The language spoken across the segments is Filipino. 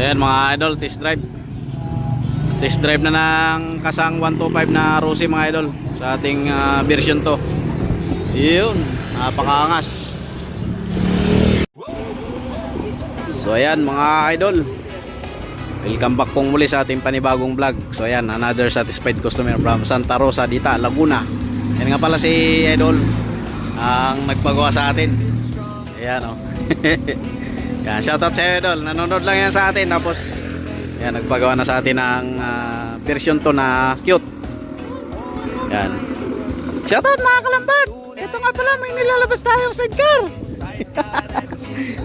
Ayan mga idol, test drive. Test drive na ng Kasang 125 na Rossi mga idol sa ating version to. Yun, napakaangas. So ayan mga idol, welcome back pong muli sa ating panibagong vlog. So ayan, another satisfied customer from Santa Rosa, Dita, Laguna. Yan nga pala si idol ang nagpagawa sa atin. Ayan o. Yan, shoutout sa idol, nanonood lang yan sa atin. Tapos yan, nagpagawa na sa atin ng version to na cute. Yan, shoutout mga kalambat. Ito nga pala, may nilalabas tayong sidecar.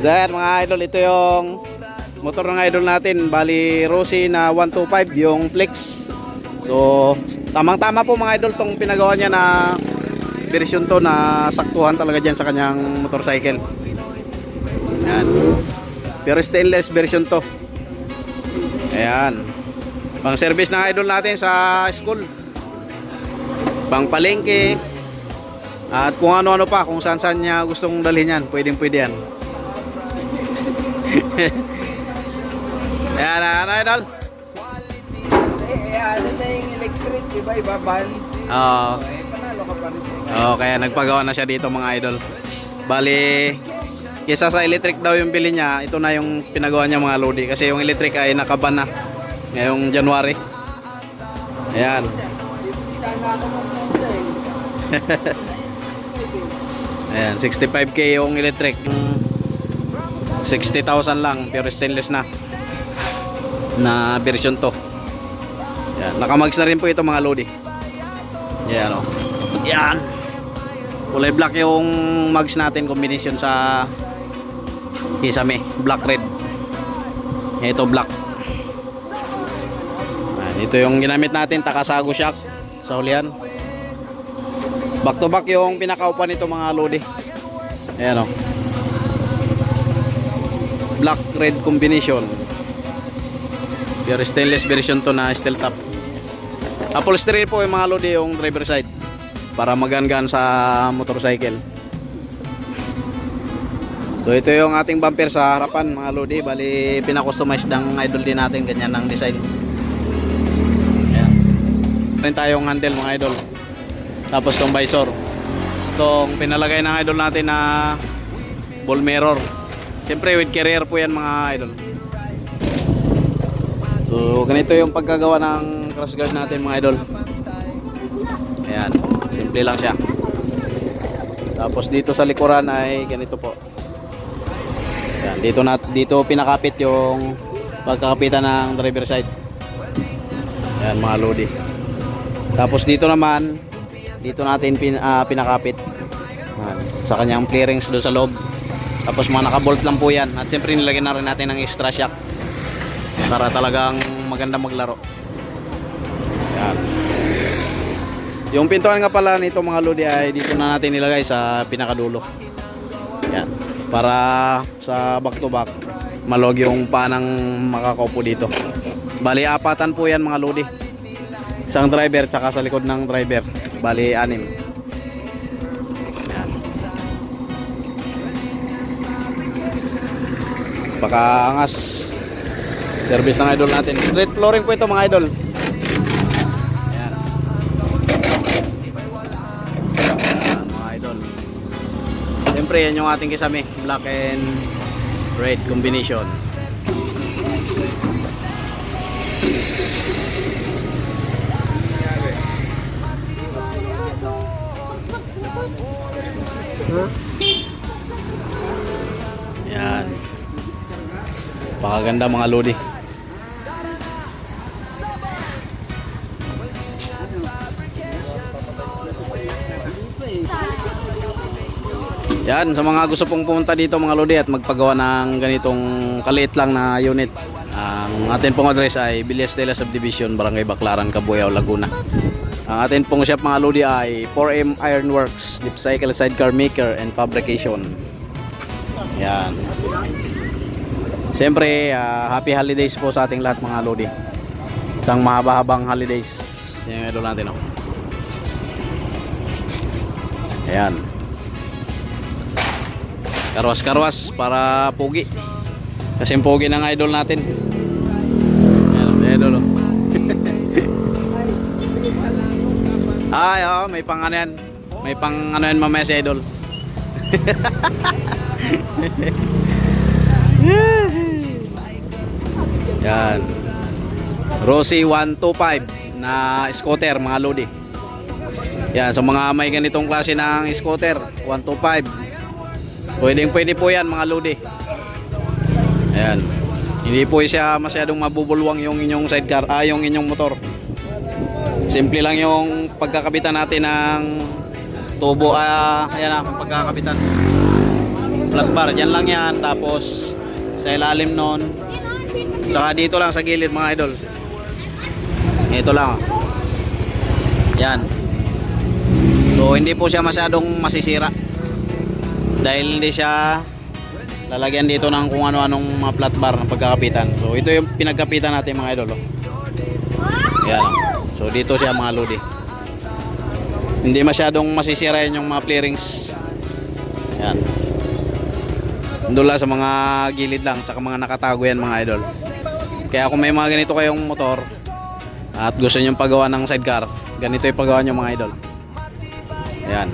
So yan mga idol, ito yung motor ng idol natin. Bali Rossi na 125, yung flex. So tamang tama po mga idol tong pinagawa niya na version to na saktuhan talaga dyan sa kanyang motorcycle. Yan, pero stainless version to. Ayan, pang service ng idol natin sa school, pang palengke, at kung ano-ano pa, kung saan-saan niya gustong dalhin yan, pwedeng-pwede yan. Ayan, ano idol? Ano na yung electric, diba? Ibaban. Oo. Panalo ka pa rin siya. Oo, kaya nagpagawa na siya dito mga idol. Bali, kesa sa electric daw yung bili niya, ito na yung pinagawa niya mga lodi. Kasi yung electric ay nakaban na ngayong January. Ayan. Sana ako magpunta eh. Ayan, 65k yung electric. 60,000 lang, pero stainless na version to. Ayan, nakamags na rin po ito mga lodi. Ayan o. Ayan. Kulay black yung mags natin, combination sa Kisame, black red. Ito black. Ayan, ito yung ginamit natin, Takasago shock sa hulihan. Back to back yung pinakaupan nito mga lodi. Ayan o. Black red combination. Pero stainless version to na steel top. Upholstery po yung mga lodi, yung driver side, para magaan-gaan sa motorcycle. So ito yung ating bumper sa harapan mga lodi. Bali pinakustomize ng idol din natin, ganyan ng design. Ayan. Rin tayong handle mga idol. Tapos tong visor, itong pinalagay ng idol natin na ball mirror. Siyempre with carrier po yan mga idol. So ganito yung pagkagawa ng crash guard natin mga idol. Ayan, simple lang siya. Tapos dito sa likuran ay ganito po. Ayan, dito pinakapit yung pagkakapitan ng driver side. Ayan mga lodi. Tapos dito naman, dito natin pinakapit. Ayan, sa kanyang clearings doon sa loob. Tapos mga nakabolt lang po yan. At siyempre nilagyan na rin natin ng extra shock para talagang maganda maglaro. Ayan. Yung pintuan nga pala nito mga lodi ay dito na natin nilagay sa pinakadulo. Yan. Para sa back to back malog yung panang makakaupo dito. Bali apatan po yan mga lodi. Isang driver tsaka sa likod ng driver. Bali 6. Yan. Pakaangas service ng idol natin. Straight flooring po ito mga idol. Siyempre yan yung ating Kisame, black and red combination. Yan, pakaganda mga lodi. Yan, sa mga gusto pong pumunta dito mga lodi at magpagawa ng ganitong kaliit lang na unit, ang atin pong address ay Villas de la Subdivision, Barangay Baclaran, Cabuyao, Laguna. Ang atin pong shop mga lodi ay 4M Ironworks, Deep Cycle Sidecar Maker and Fabrication. Yan. Siyempre, happy holidays po sa ating lahat mga lodi. Isang mahaba-habang holidays. Yan yung idol natin. Oh. Ayan. Karwas-karwas para pogi. Kasi pogi ng idol natin. Idol. Oh. Ay, oh, may pang ano yan. May pang ano yan mamaya si Idol. Yan. Rossi 125 na scooter mga lodi. Yan, sa mga may ganitong klase ng scooter 125. Pwede po yan mga lodi. Ayan. Hindi po siya masyadong mabubulwang yung inyong sidecar, yung inyong motor. Simple lang yung pagkakabitan natin ng tubo, ayan na, pagkakabitan. Flat bar, dyan lang yan. Tapos sa ilalim nun, saka dito lang sa gilid mga idol. Ito lang. Yan. So hindi po siya masyadong masisira. Dahil hindi siya lalagyan dito ng kung ano-anong mga flat bar ng pagkakapitan. So ito yung pinagkapitan natin mga idol. Yan. So dito siya mga lodi. Hindi masyadong masisira yan yung mga flarings. Yan. Doon lang sa mga gilid lang, saka mga nakatago yan mga idol. Kaya kung may mga ganito kayong motor at gusto nyo pagawa ng sidecar, ganito yung pagawa nyo mga idol. Ayan.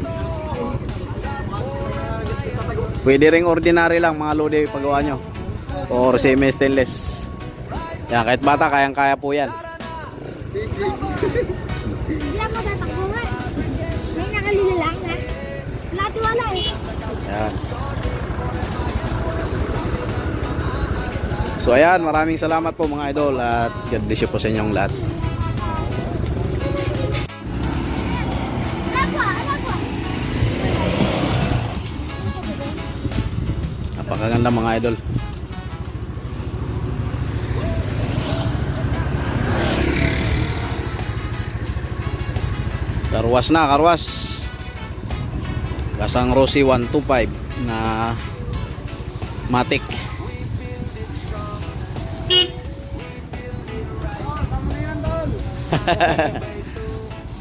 Pwede ring ordinary lang mga lodi yung pagawa nyo, or semi stainless. Yan, kahit bata kayang kaya po yan. Hindi ako tatakbo nga. May nakalila lang na. Lahat wala eh. Ayan. So ayan, maraming salamat po mga idol at God bless you po sa inyong lahat. Napakaganda mga idol. Karwas na, karwas. Kasang Rossi 125 na Matic.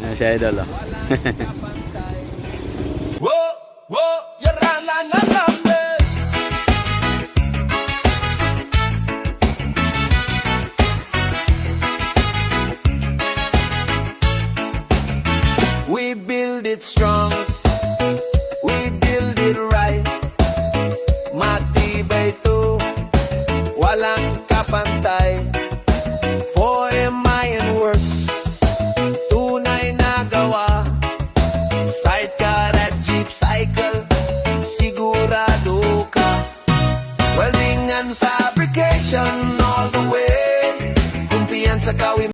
Yan si idol oh. Whoa, whoa, you're We build it strong, we build it right. Matibay ito, walang kapantay. For Mayan works, tunay na gawa. Sidecar at jeep cycle, sigurado ka. Welding and fabrication all the way. Kumpiyansa ka,